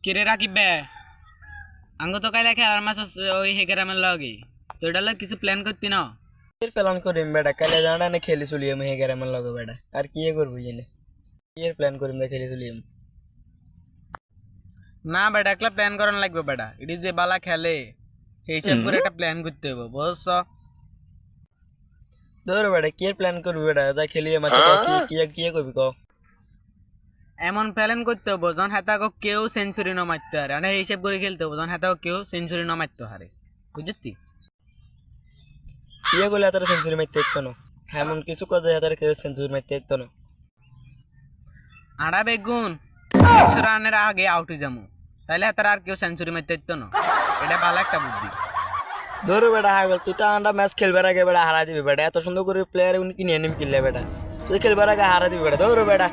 কিরে রাকিব বে আঙ্গ তো কাইলা খেলার মাছ ওই হেগেরামের লগে তো এটা লগে কিছু প্ল্যান করতি না এর প্ল্যান করিম বেটা কালে জানা না খেলি চলিয়ে মে গ্রামের লগে বেটা আর কি করবি জেনে কি এর প্ল্যান করিম খেলি চলিয়ে না বেটা একলা প্ল্যান করান লাগবে বেটা এটি যে বালা খেলে সেই হিসাব করে একটা প্ল্যান করতে হবে বুঝছ ধর বেটা কি এর প্ল্যান করবি বেটা যা খেলিয়ে মাছ কি কি কি করবি ক এমন প্ল্যান করতে হবে যখন হেতাকে কেউ সেঞ্চুরি না মারতে হারে মানে এই হিসাব করে খেলতে হবে যখন হেতাকে কেউ সেঞ্চুরি না মারতে হারে বুঝতি কি করলে তার সেঞ্চুরি মারতে একতো না এমন কিছু কাজে তার কেউ সেঞ্চুরি মারতে একতো না আড়া বেগুন 100 রানের আগে আউট হয়ে যাবো তাইলে তারা আর কেউ সেঞ্চুরি মারতে দিত না এটা ভালো একটা বুদ্ধি ধর বেটা হাগল তুই তো আন্ডা ম্যাচ খেলবার আগে বেটা হারা দিবি বেটা এত সুন্দর করে প্লেয়ার কিনে নিম কিনলে বেটা তুই খেলবার আগে হারা দিবি বেটা ধর বেটা